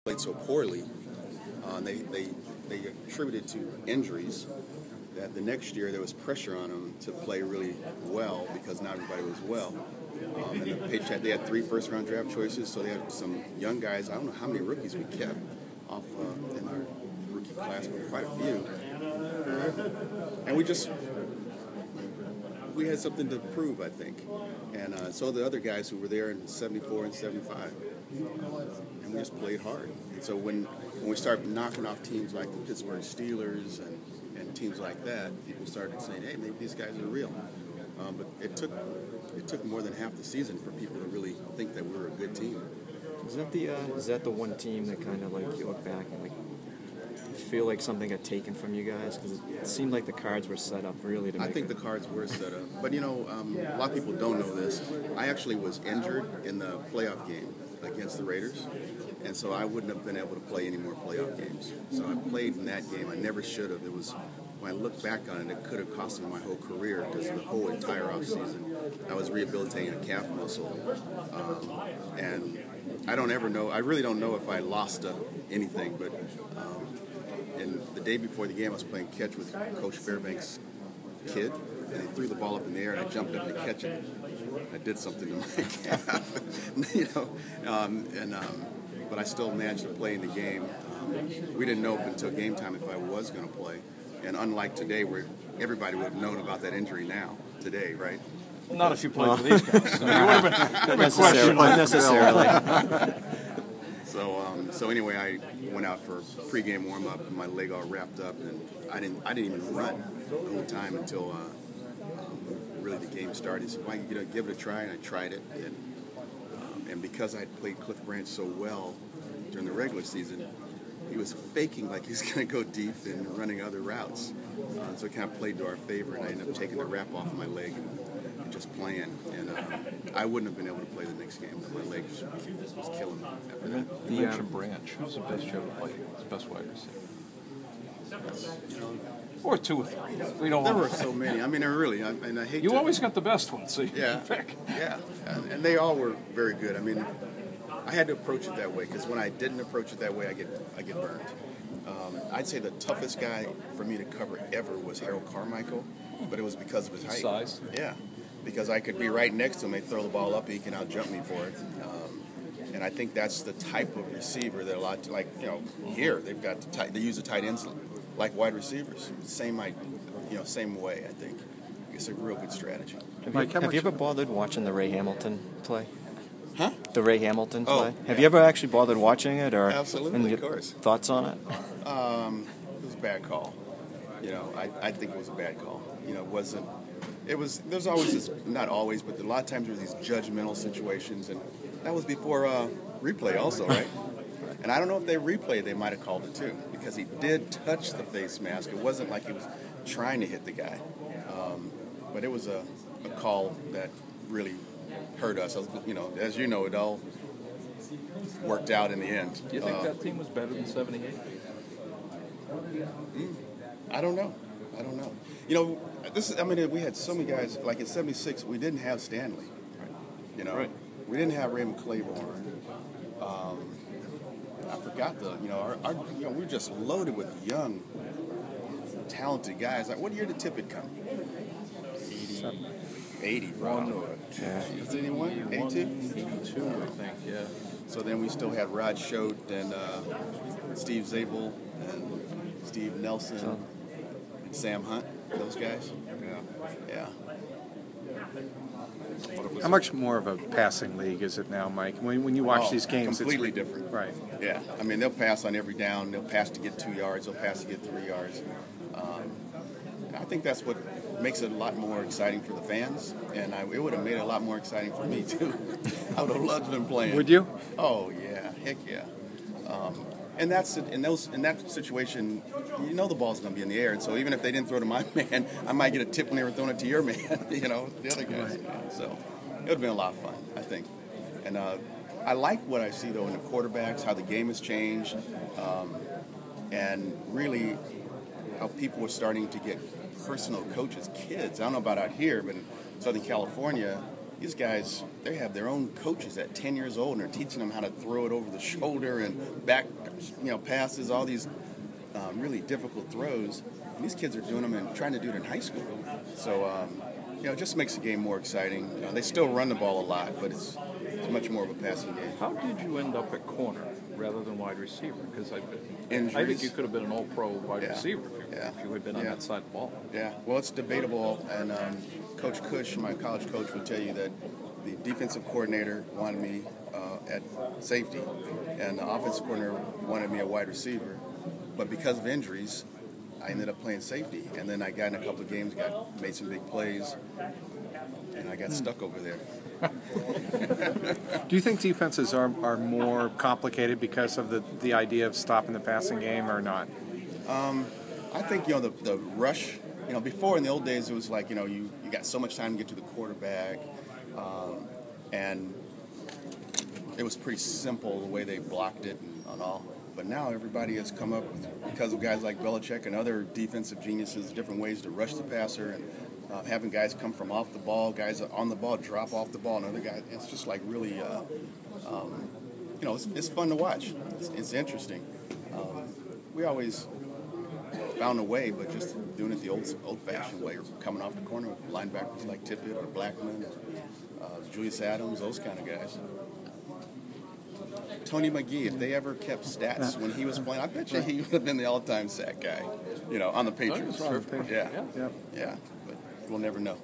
played so poorly, they attributed to injuries that the next year there was pressure on them to play really well because not everybody was well. And the Patriots, they had 3 first-round draft choices, so they had some young guys. I don't know how many rookies we kept off in our rookie class, but quite a few. And we had something to prove, I think. And so the other guys who were there in 74 and 75. And we just played hard. And so when we started knocking off teams like the Pittsburgh Steelers and teams like that, people started saying, hey, maybe these guys are real. But it took more than half the season for people to really think that we were a good team. Is that the one team that kind of like you look back and like feel like something got taken from you guys? Because it seemed like the cards were set up really to make I think the cards were set up. But, a lot of people don't know this. I actually was injured in the playoff game against the Raiders, and so I wouldn't have been able to play any more playoff games. So I played in that game. I never should have. When I look back on it, it could have cost me my whole career because the whole entire offseason I was rehabilitating a calf muscle. And I don't ever know. I really don't know if I lost anything, but and the day before the game, I was playing catch with Coach Fairbanks' kid, and he threw the ball up in the air, and I jumped up to catch it. I did something to my calf, but I still managed to play in the game. We didn't know until game time if I was going to play, and unlike today, where everybody would have known about that injury now, today, right? Well, not if you played for these guys. I mean, it would have been questionable. Unnecessarily. So anyway, I went out for a pregame warm-up, and my leg all wrapped up, and I didn't even run the whole time until really the game started. So why give it a try, and I tried it, and because I played Cliff Branch so well during the regular season, he was faking like he's going to go deep and running other routes. So it kind of played to our favor, and I ended up taking the wrap off of my leg and just playing. And I wouldn't have been able to play the next game. My leg was killing me after that. You mentioned Branch. Who's the best you ever played? Who's the best wide receiver? Or 2 or 3. We don't. There were so many. I mean, I hate. You always got the best ones, so you can pick. Yeah, and they all were very good. I mean, I had to approach it that way because when I didn't approach it that way, I get burned. I'd say the toughest guy for me to cover ever was Harold Carmichael, but it was because of his height. Size. Yeah, because I could be right next to him. They throw the ball up, and he can out-jump me for it. And I think that's the type of receiver that a lot here they've got they use the tight ends like wide receivers. Same way. I think it's a real good strategy. Have you ever bothered watching the Ray Hamilton play? Huh? The Ray Hamilton play? Yeah. Have you ever actually bothered watching it? Or Absolutely, of course. Thoughts on it? It was a bad call. I think it was a bad call. There's always this, not always, but a lot of times there were these judgmental situations, and that was before replay also, right? And I don't know if they replayed, they might have called it too, because he did touch the face mask. It wasn't like he was trying to hit the guy. But it was a call that really hurt us. As you know, it all worked out in the end. Do you think that team was better than 78? I don't know. We had so many guys, like in 76, we didn't have Stanley. Right. We didn't have Raymond Claiborne. I forgot we were just loaded with young, talented guys. Like, what year did Tippett come? 80, probably. Was it 81? 82? 82, I think, yeah. So then we still had Rod Schote and Steve Zabel and Steve Nelson and Sam Hunt, those guys. Yeah. How much more of a passing league is it now, Mike? When you watch these games, completely different. Right. Yeah. I mean, they'll pass on every down. They'll pass to get 2 yards. They'll pass to get 3 yards. I think that's what makes it a lot more exciting for the fans, and it would have made it a lot more exciting for me too. I would have loved them playing. Would you? Oh yeah, heck yeah. And that's in that situation, the ball's going to be in the air, and so even if they didn't throw to my man, I might get a tip when they were throwing it to your man, the other guys. Right. So it would have been a lot of fun, I think. And I like what I see though in the quarterbacks, how the game has changed, and really how people are starting to get personal coaches, kids. I don't know about out here, but in Southern California, these guys, they have their own coaches at 10 years old, and they're teaching them how to throw it over the shoulder and back, passes, all these really difficult throws. And these kids are doing them and trying to do it in high school. So, it just makes the game more exciting. They still run the ball a lot, but it's much more of a passing game. How did you end up at corner rather than wide receiver? Because I think you could have been an all-pro wide receiver if you had been on that side of the ball. Yeah, well, it's debatable, and Coach Cush, my college coach, would tell you that the defensive coordinator wanted me at safety, and the offensive coordinator wanted me at wide receiver. But because of injuries, I ended up playing safety, and then I got in a couple of games, made some big plays, and I got stuck over there. Do you think defenses are more complicated because of the idea of stopping the passing game or not? I think, the rush, before in the old days it was like, you got so much time to get to the quarterback, and it was pretty simple the way they blocked it and all. But now everybody has come up with, because of guys like Belichick and other defensive geniuses, different ways to rush the passer, and having guys come from off the ball, guys on the ball drop off the ball, and other guys. It's just like really, it's fun to watch. It's interesting. We always found a way, but just doing it the old-fashioned way, coming off the corner with linebackers like Tippett or Blackman, or Julius Adams, those kind of guys. Tony McGee, if they ever kept stats when he was playing, I bet you he would have been the all-time sack guy, on the Patriots. Sure. Yeah, but we'll never know.